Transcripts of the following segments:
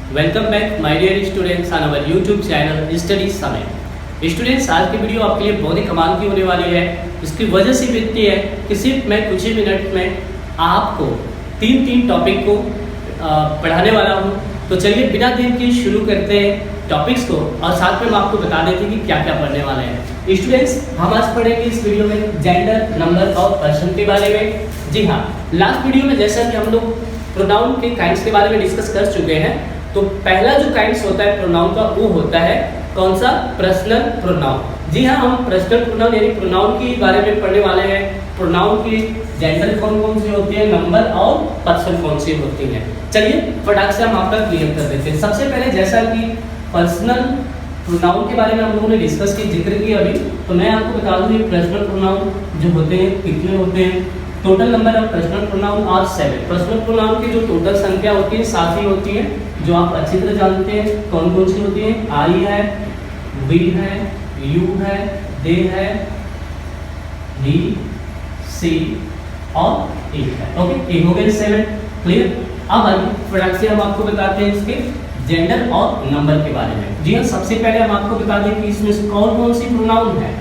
Welcome back my dear students on our YouTube channel study Samay. Students, आज की video आपके लिए बहुत ही कमाल की होने वाली है। इसकी वजह से इतनी है कि सिर्फ मैं कुछ ही मिनट में आपको तीन टॉपिक को पढ़ाने वाला हूँ। तो चलिए बिना देर के शुरू करते हैं टॉपिक्स को, और साथ में मैं आपको बता देती हूँ कि क्या क्या पढ़ने वाले हैं। स्टूडेंट्स, हम आज पढ़ेंगे इस वीडियो में जेंडर, नंबर और पर्सन के बारे में। जी हाँ, लास्ट वीडियो में जैसा कि हम लोग प्रोनाउन के काइंड्स के बारे में डिस्कस कर चुके हैं, तो पहला जो काइंड्स होता है प्रोनाउन का वो होता है कौन सा? Personal pronoun. जी हाँ, हम पर्सनल प्रोनाउन यानी प्रोनाउन के बारे में पढ़ने वाले हैं। प्रोनाउन की जेंडर कौन कौन सी होती है, नंबर और पर्सन कौन सी होती है। चलिए फटाक से हम आपका क्लियर कर देते हैं। सबसे पहले जैसा कि पर्सनल प्रोनाउन के बारे में हम लोगों ने डिस्कस की, जिक्र किया अभी, तो मैं आपको बता दूं कि पर्सनल प्रोनाउन जो होते हैं कितने होते हैं। Total number of personal pronoun are 7। Personal pronoun की जो टोटल संख्या होती है 7 ही होती है, जो आप अच्छी तरह जानते हैं। कौन कौन सी होती है? आई है, वी है, यू है, दे है, ही, सी और इट है। ओके, ये हो गए 7। क्लियर? अब आइए फटाक से हम आपको बताते हैं इसके जेंडर और नंबर के बारे में। जी हाँ, सबसे पहले हम आपको बता दें कि इसमें से कौन कौन सी प्रोनाउन है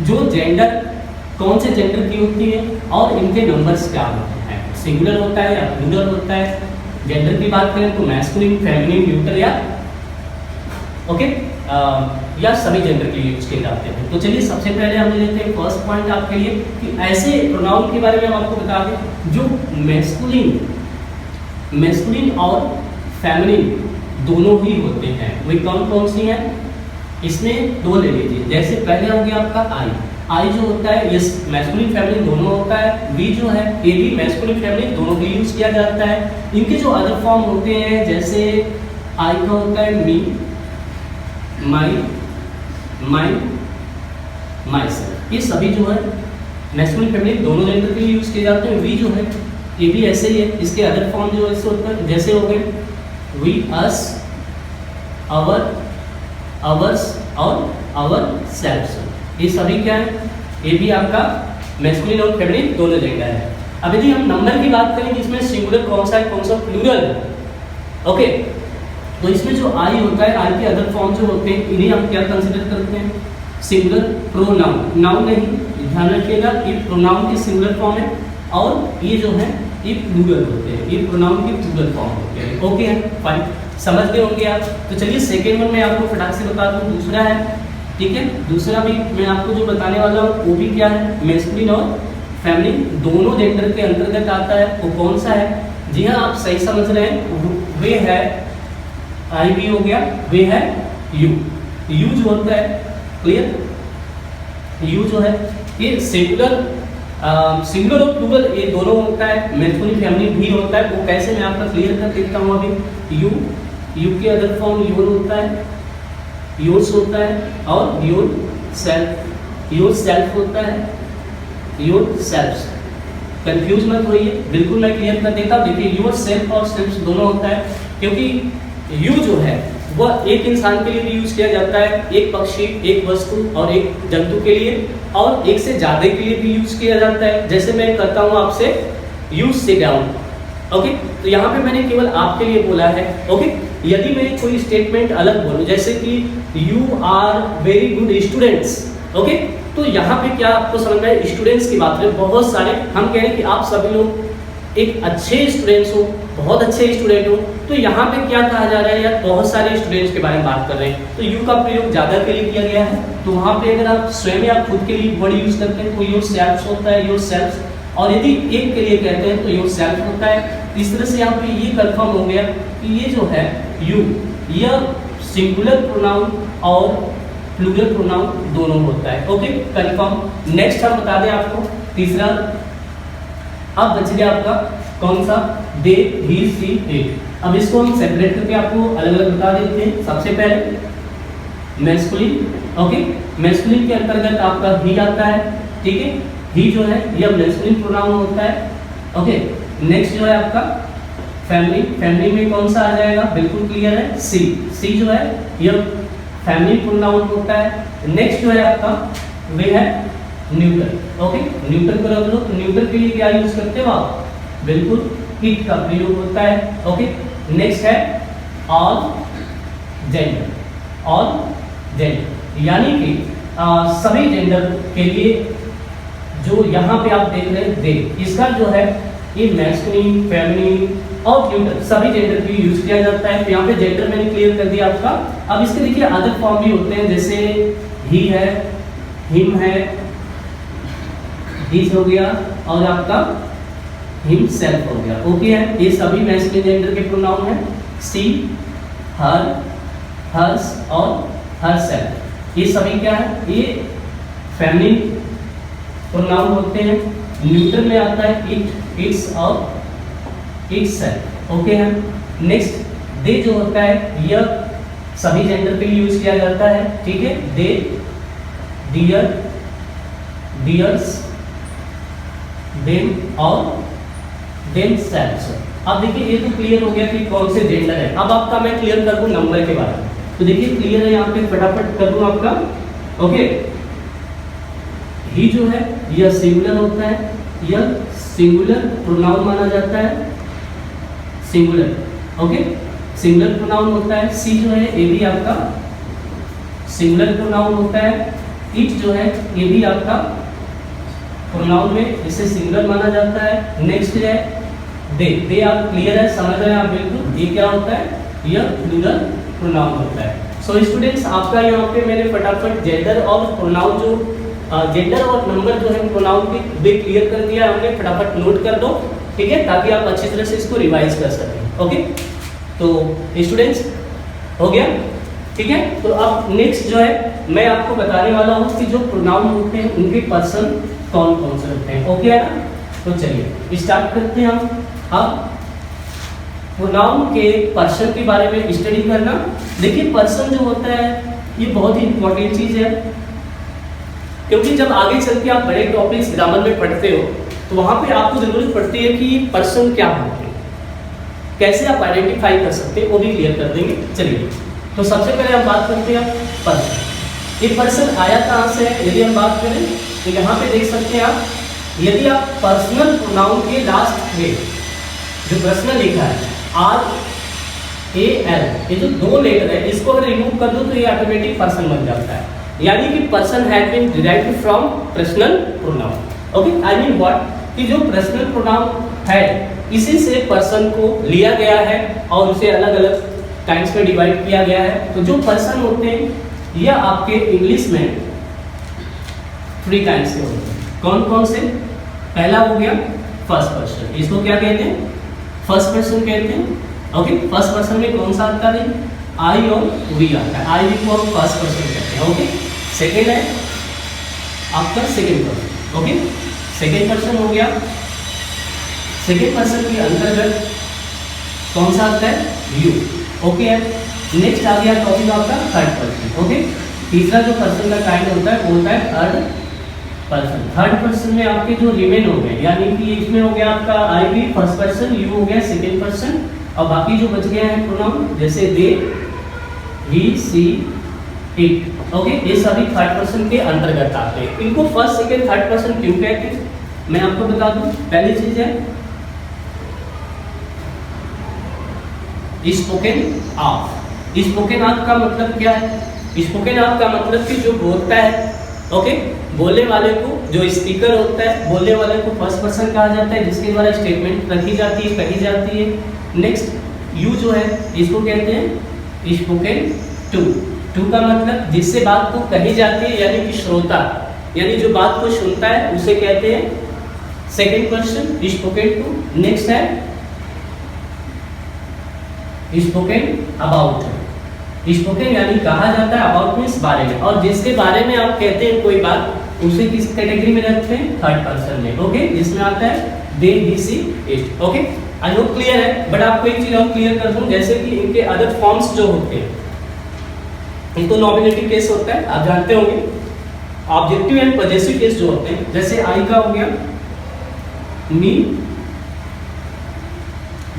जो जेंडर, कौन से जेंडर की होती है और इनके नंबर्स क्या होते हैं। सिंगुलर होता है या प्लूरल होता है। जेंडर की बात करें तो मैस्कुलिन, फेमिनिन, न्यूट्रल या या सभी जेंडर के लिए यूज किए जाते हैं। तो चलिए सबसे पहले हम ले लेते हैं फर्स्ट पॉइंट आपके लिए कि ऐसे प्रोनाउन के बारे में हम आपको बता दें जो मैस्कुलिन और फेमिनिन दोनों ही होते हैं। वे कौन कौन सी हैं? इसमें दो ले लीजिए। जैसे पहले हो गया आपका आई जो होता है ये मैस्कुलिन फेमिनिन दोनों होता है। वी जो है ये भी मैस्कुलिन फेमिनिन दोनों भी यूज किया जाता है। इनके जो अदर फॉर्म होते हैं, जैसे आई का होता है मी, माई, माइसेल्फ, ये सभी जो है मैस्कुलिन फेमिनिन दोनों जेंडर के लिए यूज किए जाते हैं। वी जो है ये भी ऐसे ही है। इसके अदर फॉर्म जो ऐसे होता है, जैसे हो गए वी, अस, अवर, अवर्स और अवर सेल्फ्स। ये सभी क्या है? ये भी आपका मैस्कुलिन और फेमिनिन दोनों जेंडर है। अब यदि हम नंबर की बात करें, इसमें सिंगुलर कौन सा है, कौन सा प्लूरल है। ओके, तो इसमें जो आई होता है, आई के अदर फॉर्म जो होते हैं इन्हें हम क्या कंसीडर करते हैं? Singular pronoun. नाउन नहीं, ध्यान रखिएगा, ये प्रोनाउन के सिंगुलर फॉर्म है और ये जो है ये प्लूरल होते हैं। ये प्रोनाउन के प्लूरल फॉर्म होते हैं। ओके है, फाइन, समझ गए होंगे आप। तो चलिए सेकेंड वन में आपको फटाक से बता दूं, दूसरा है। ठीक है, दूसरा भी मैं आपको जो बताने वाला हूँ वो भी क्या है? मैस्कुलिन और फेमिनिन दोनों जेंडर के अंतर्गत आता है। वो कौन सा है? जी हाँ, आप सही समझ रहे हैं, वे है आई भी हो गया, वे है यू। यू जो होता है, क्लियर, यू जो है ये सिंगुलर और प्लूरल ये दोनों होता है। मैस्कुलिन फेमिनिन भी होता है। वो कैसे, मैं आपका क्लियर कर देता हूँ अभी। यू के अदर फॉर्म योर होता है, योर्स होता है और योर सेल्फ होता है, योर सेल्फ्स। कंफ्यूज मत होइए, बिल्कुल मैं क्लियर कर देता हूँ। देखिए योर सेल्फ और सेल्फ्स दोनों होता है, क्योंकि यू जो है वह एक इंसान के लिए भी यूज किया जाता है, एक पक्षी, एक वस्तु और एक जंतु के लिए, और एक से ज्यादा के लिए भी यूज किया जाता है। जैसे मैं करता हूँ आपसे यू सिट डाउन। ओके, तो यहाँ पे मैंने केवल आपके लिए बोला है। ओके, यदि मैं कोई स्टेटमेंट अलग बोलूं, जैसे कि you are very good students, okay, तो यहाँ पे क्या आपको समझ में है? स्टूडेंट्स की बात करें, बहुत सारे हम कह रहे हैं कि आप सभी लोग एक अच्छे स्टूडेंट्स हो, बहुत अच्छे स्टूडेंट हो, तो यहाँ पे क्या कहा जा रहा है? यार बहुत सारे स्टूडेंट्स के बारे में बात कर रहे हैं, तो यू का प्रयोग ज्यादा के लिए किया गया है। तो वहाँ पे अगर आप स्वयं या खुद के लिए वर्ड यूज करते हैं तो योर सेल्फ्स होता है, योर सेल्फ्स, और यदि एक के लिए कहते हैं तो योर सेल्फ होता है। इस तरह से यहाँ पे ये कंफर्म हो गया कि ये जो है यू, यह सिंगुलर प्रोनाउन और प्लूरल प्रोनाउन दोनों होता है। Okay, confirm. नेक्स्ट हम बता दें आपको तीसरा। अब बच गया आपका कौन सा? दे, ही, सी, इट। अब इसको हम सेपरेट करके आपको अलग अलग बता देते हैं। सबसे पहले मैस्कुलिन। ओके, मैस्कुलिन के अंतर्गत आपका ही आता है। ठीक है, ही जो है यह मैस्कुलिन प्रोनाउन होता है। ओके, नेक्स्ट जो है आपका फैमिली। फैमिली में कौन सा आ जाएगा? बिल्कुल क्लियर है, सी। सी जो है यह फैमिली प्रोनाउन होता है। नेक्स्ट जो है आपका वे है न्यूट्रल। ओके, न्यूट्रल को रख लो। तो न्यूट्रल के लिए क्या यूज करते हो आप? बिल्कुल इट का प्रयोग होता है। ओके, नेक्स्ट है ऑल जेंडर, ऑल जेंडर यानी कि सभी जेंडर के लिए जो यहाँ पे आप देख रहे हैं दे, इसका जो है ये मैस्कुलिन, फेमिनिन और न्यूट्रल सभी जेंडर के लिए यूज किया जाता है। तो यहाँ पे जेंडर मैंने क्लियर कर दिया आपका। अब इसके देखिए अदर फॉर्म भी होते हैं, जैसे ही है, हिम है, हिज हो गया और आपका हिमसेल्फ हो गया। ओके है, ये सभी मैस्कुलिन जेंडर के प्रोनाउन है। सी, हर, हर्स और हरसेल्फ, ये सभी क्या है, ये फेमिनिन प्रोनाउन होते हैं। न्यूट्रल में आता है इट, इट्स और इटसेल्फ। ओके है। नेक्स्ट दे जो होता है यह सभी जेंडर के लिए यूज किया जाता है। ठीक है, दे, डियर, डियर्स, देम और देमसेल्व्स। अब देखिए ये तो क्लियर हो गया कि कौन से जेंडर है। अब आपका मैं क्लियर कर दूं नंबर के बारे में। तो देखिए क्लियर है, यहाँ पे फटाफट कर दूं आपका। ओके, ही जो है यह सिंगुलर होता है, यह सिंगुलर प्रोनाउन माना जाता है, सिंगुलर। ओके, सिंगुलर प्रोनाउन होता है। सी जो है ये भी आपका सिंगुलर प्रोनाउन होता है। इट जो है ये भी आपका प्रोनाउन में इसे सिंगुलर माना जाता है। नेक्स्ट है दे आप क्लियर है, समझ रहे हैं आप बिल्कुल, ये क्या होता है, यह प्लूरल प्रोनाउन होता है। सो स्टूडेंट्स आपका यहाँ पे मैंने फटाफट जेंडर और प्रोनाउन जो जेंडर और नंबर जो है प्रोनाउन के वे क्लियर कर दिया हमने, फटाफट नोट कर दो। ठीक है, ताकि आप अच्छी तरह से इसको रिवाइज कर सकें। ओके, तो स्टूडेंट्स हो गया। ठीक है, तो अब नेक्स्ट जो है मैं आपको बताने वाला हूँ कि जो प्रोनाउन होते हैं उनके पर्सन कौन कौन से होते हैं। ओके है ना, तो चलिए स्टार्ट करते हैं हम। अब प्रोनाउन के पर्सन के बारे में स्टडी करना। देखिए पर्सन जो होता है ये बहुत ही इंपॉर्टेंट चीज है, क्योंकि जब आगे चल के आप बड़े टॉपिक्स ग्रामर में पढ़ते हो तो वहां पे आपको जरूरत पड़ती है कि पर्सन क्या होते हैं, कैसे आप आइडेंटिफाई कर सकते हैं, वो भी क्लियर कर देंगे। चलिए, तो सबसे पहले हम बात करते हैं पर्सन। ये पर्सन आया कहाँ से है, यदि हम बात करें तो यहाँ पे देख सकते हैं आप, यदि आप पर्सनल प्रोनाउन के लास्ट में जो पर्सनल लिखा है RAL, ये जो दो लेटर है इसको अगर रिमूव कर दो तो ये ऑटोमेटिक पर्सन बन जाता है। यानी कि person has been derived from personal pronoun. Okay, I mean what, कि जो पर्सनल प्रोनाउन है इसी से पर्सन को लिया गया है और उसे अलग अलग टाइम्स में डिवाइड किया गया है। तो जो पर्सन होते हैं यह आपके इंग्लिश में 3 टाइप्स के होते हैं। कौन कौन से? पहला हो गया फर्स्ट पर्सन, इसको क्या कहते हैं, फर्स्ट पर्सन कहते हैं। ओके, फर्स्ट पर्सन में कौन सा आता है, आई और वी आता है, आई वी को फर्स्ट पर्सन कहते हैं। ओके, सेकेंड है आपका second person. Okay, second person हो गया। सेकेंड पर्सन के अंतर्गत कौन सा आता है, यू। ओके, नेक्स्ट आ गया टॉपिक आपका थर्ड पर्सन। ओके, तीसरा जो पर्सन का काइंड होता है वो होता है थर्ड पर्सन। थर्ड पर्सन में आपके जो रिमेन हो गए, यानी कि इसमें हो गया आपका आई भी फर्स्ट पर्सन, यू हो गया सेकेंड पर्सन, और बाकी जो बच गए हैं प्रोनाउन जैसे दे, ही, सी, इट। ओके, ये सभी थर्ड पर्सन के अंतर्गत आते हैं। इनको फर्स्ट सेकेंड थर्ड पर्सन क्यों कहते हैं मैं आपको बता दूं। पहली चीज है स्पोकन ऑफ। स्पोकन ऑफ का मतलब क्या है, स्पोकन ऑफ का मतलब कि जो बोलता है, ओके, बोलने वाले को, जो स्पीकर होता है बोलने वाले को फर्स्ट पर्सन कहा जाता है, जिसके द्वारा स्टेटमेंट रखी जाती है, कही जाती है। नेक्स्ट यू जो है इसको कहते हैं स्पोकन टू। टू का मतलब जिससे बात को कही जाती है, यानी कि श्रोता, यानी जो बात को सुनता है उसे कहते हैं second person spoken to. Next है स्पोकन अबाउट। स्पोकन यानी कहा जाता है, अबाउट मींस बारे में, और जिसके बारे में आप कहते हैं कोई बात उसे किस कैटेगरी में रखते हैं, थर्ड पर्सन में। ओके, जिसमें आता है they, he, she, it. Okay, I hope clear है। बट आपको एक चीज और क्लियर कर दूं, जैसे कि इनके अदर फॉर्म्स जो होते हैं, इनको नॉमिनेटिव केस होता है, आप जानते होंगे। ऑब्जेक्टिव एंड पॉजेसिव केस जो होते हैं, जैसे आई का हो गया मी,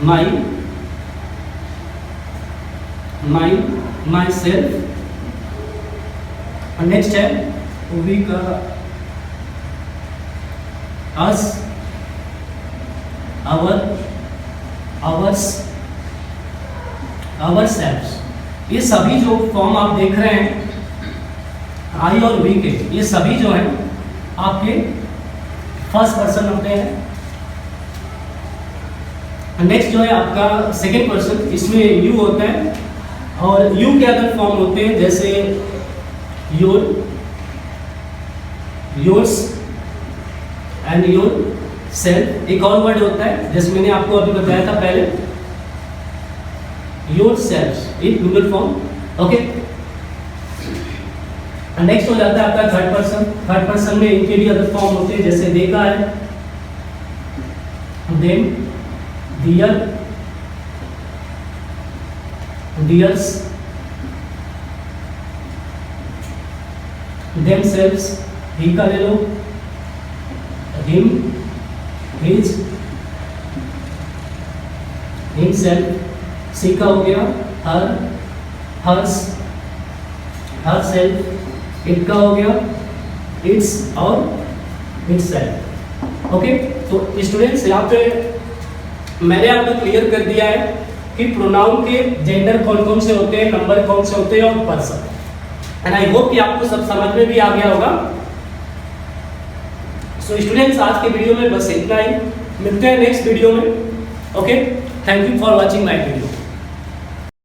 माई, माई, माई सेल्फ। नेक्स्ट है वी का अस, आवर, आवर्स, आवर सेल्व्स। ये सभी जो फॉर्म आप देख रहे हैं आई और वी के, ये सभी जो हैं आपके फर्स्ट पर्सन होते हैं। नेक्स्ट जो है आपका सेकंड पर्सन, इसमें यू होता है और यू के अदर फॉर्म होते हैं जैसे your, yours and your self. एक और वर्ड होता है जैसे मैंने आपको अभी बताया था पहले, yourself in plural form. Okay, next हो जाता है आपका थर्ड पर्सन। थर्ड पर्सन में इनके भी अदर फॉर्म होते हैं जैसे दे का है, देम, दियर, दियर्स, देमसेल्व्स, ही का ले लो, हिम, हिज, हिमसेल्फ, सी का हो गया हर, हर्स, हरसेल्फ, इट का हो गया इट्स और इटसेल्फ। ओके, तो स्टूडेंट्स यहाँ पे मैंने आपको क्लियर कर दिया है कि प्रोनाउन के जेंडर कौन कौन से होते हैं, नंबर कौन से होते हैं और पर्सन। एंड आई होप कि आपको सब समझ में भी आ गया होगा। सो स्टूडेंट्स, आज के वीडियो में बस इतना ही, मिलते हैं नेक्स्ट वीडियो में। Okay, thank you for watching my video.